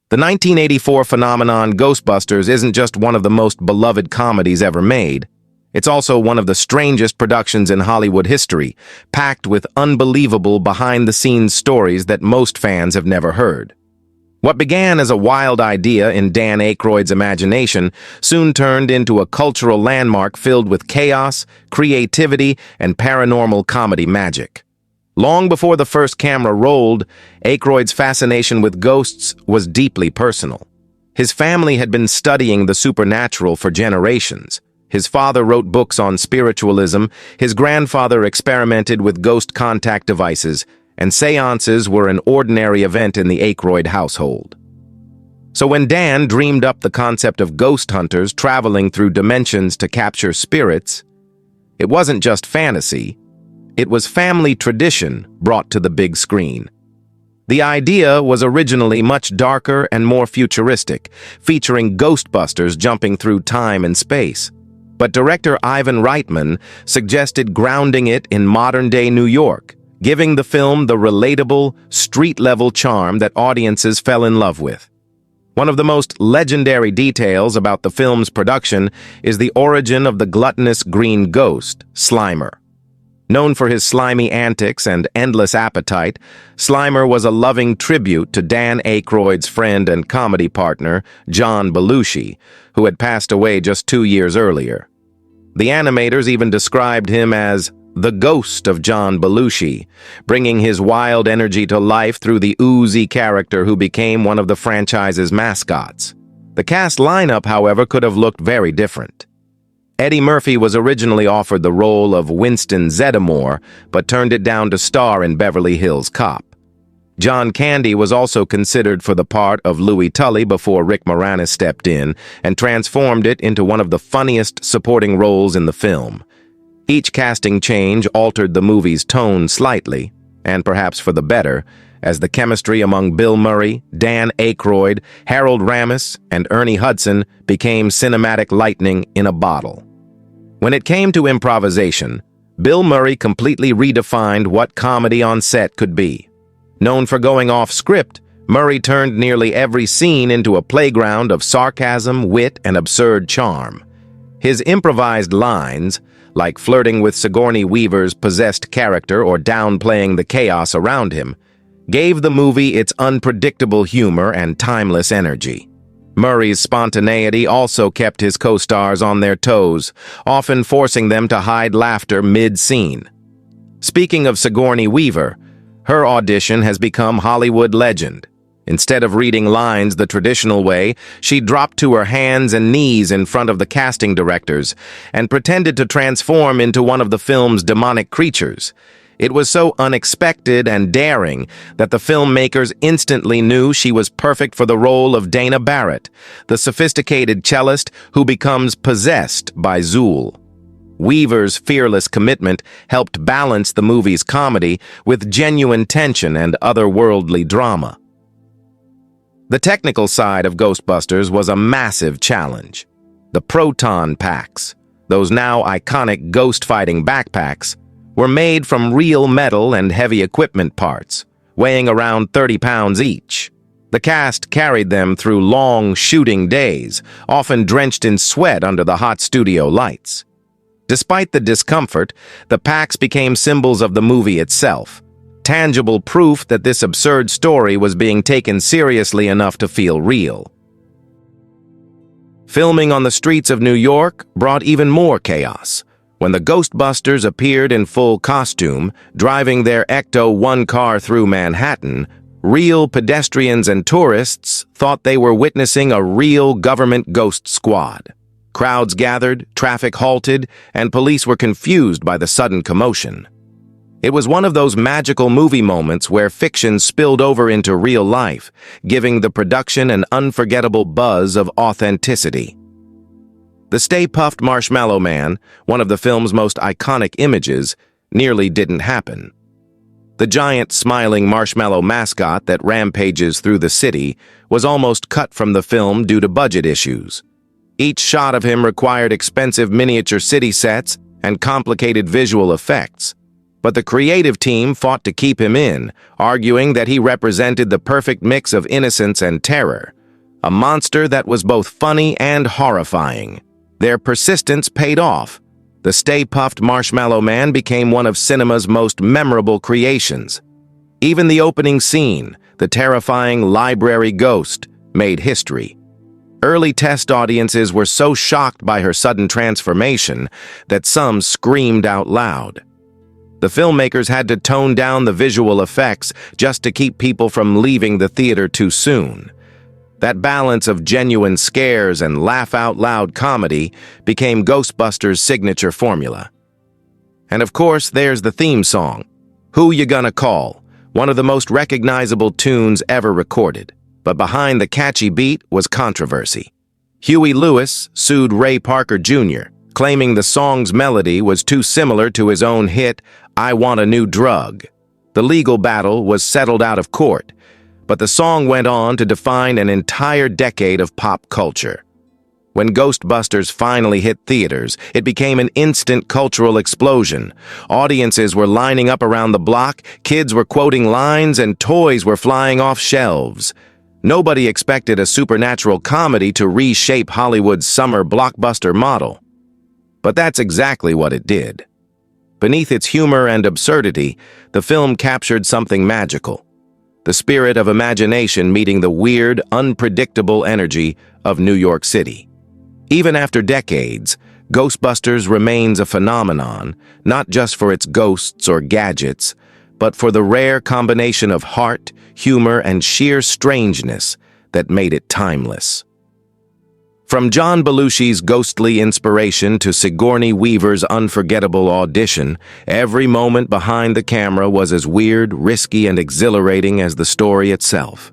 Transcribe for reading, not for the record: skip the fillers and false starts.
The 1984 phenomenon Ghostbusters isn't just one of the most beloved comedies ever made. It's also one of the strangest productions in Hollywood history, packed with unbelievable behind-the-scenes stories that most fans have never heard. What began as a wild idea in Dan Aykroyd's imagination soon turned into a cultural landmark filled with chaos, creativity, and paranormal comedy magic. Long before the first camera rolled, Aykroyd's fascination with ghosts was deeply personal. His family had been studying the supernatural for generations. His father wrote books on spiritualism, his grandfather experimented with ghost contact devices, and seances were an ordinary event in the Aykroyd household. So when Dan dreamed up the concept of ghost hunters traveling through dimensions to capture spirits, it wasn't just fantasy. It was family tradition brought to the big screen. The idea was originally much darker and more futuristic, featuring Ghostbusters jumping through time and space. But director Ivan Reitman suggested grounding it in modern-day New York, giving the film the relatable, street-level charm that audiences fell in love with. One of the most legendary details about the film's production is the origin of the gluttonous green ghost, Slimer. Known for his slimy antics and endless appetite, Slimer was a loving tribute to Dan Aykroyd's friend and comedy partner, John Belushi, who had passed away just 2 years earlier. The animators even described him as the ghost of John Belushi, bringing his wild energy to life through the oozy character who became one of the franchise's mascots. The cast lineup, however, could have looked very different. Eddie Murphy was originally offered the role of Winston Zeddemore, but turned it down to star in Beverly Hills Cop. John Candy was also considered for the part of Louis Tully before Rick Moranis stepped in and transformed it into one of the funniest supporting roles in the film. Each casting change altered the movie's tone slightly, and perhaps for the better, as the chemistry among Bill Murray, Dan Aykroyd, Harold Ramis, and Ernie Hudson became cinematic lightning in a bottle. When it came to improvisation, Bill Murray completely redefined what comedy on set could be. Known for going off script, Murray turned nearly every scene into a playground of sarcasm, wit, and absurd charm. His improvised lines, like flirting with Sigourney Weaver's possessed character or downplaying the chaos around him, gave the movie its unpredictable humor and timeless energy. Murray's spontaneity also kept his co-stars on their toes, often forcing them to hide laughter mid-scene. Speaking of Sigourney Weaver, her audition has become Hollywood legend. Instead of reading lines the traditional way, she dropped to her hands and knees in front of the casting directors and pretended to transform into one of the film's demonic creatures. It was so unexpected and daring that the filmmakers instantly knew she was perfect for the role of Dana Barrett, the sophisticated cellist who becomes possessed by Zool. Weaver's fearless commitment helped balance the movie's comedy with genuine tension and otherworldly drama. The technical side of Ghostbusters was a massive challenge. The proton packs, those now iconic ghost-fighting backpacks, were made from real metal and heavy equipment parts, weighing around 30 pounds each. The cast carried them through long shooting days, often drenched in sweat under the hot studio lights. Despite the discomfort, the packs became symbols of the movie itself, tangible proof that this absurd story was being taken seriously enough to feel real. Filming on the streets of New York brought even more chaos. When the Ghostbusters appeared in full costume, driving their Ecto-1 car through Manhattan, real pedestrians and tourists thought they were witnessing a real government ghost squad. Crowds gathered, traffic halted, and police were confused by the sudden commotion. It was one of those magical movie moments where fiction spilled over into real life, giving the production an unforgettable buzz of authenticity. The Stay Puft Marshmallow Man, one of the film's most iconic images, nearly didn't happen. The giant smiling marshmallow mascot that rampages through the city was almost cut from the film due to budget issues. Each shot of him required expensive miniature city sets and complicated visual effects. But the creative team fought to keep him in, arguing that he represented the perfect mix of innocence and terror. A monster that was both funny and horrifying. Their persistence paid off. The Stay Puft Marshmallow Man became one of cinema's most memorable creations. Even the opening scene, the terrifying library ghost, made history. Early test audiences were so shocked by her sudden transformation that some screamed out loud. The filmmakers had to tone down the visual effects just to keep people from leaving the theater too soon. That balance of genuine scares and laugh-out-loud comedy became Ghostbusters' signature formula. And of course, there's the theme song, Who You Gonna Call?, one of the most recognizable tunes ever recorded. But behind the catchy beat was controversy. Huey Lewis sued Ray Parker Jr., claiming the song's melody was too similar to his own hit, I Want a New Drug. The legal battle was settled out of court, but the song went on to define an entire decade of pop culture. When Ghostbusters finally hit theaters, it became an instant cultural explosion. Audiences were lining up around the block, kids were quoting lines, and toys were flying off shelves. Nobody expected a supernatural comedy to reshape Hollywood's summer blockbuster model. But that's exactly what it did. Beneath its humor and absurdity, the film captured something magical. The spirit of imagination meeting the weird, unpredictable energy of New York City. Even after decades, Ghostbusters remains a phenomenon, not just for its ghosts or gadgets, but for the rare combination of heart, humor, and sheer strangeness that made it timeless. From John Belushi's ghostly inspiration to Sigourney Weaver's unforgettable audition, every moment behind the camera was as weird, risky, and exhilarating as the story itself.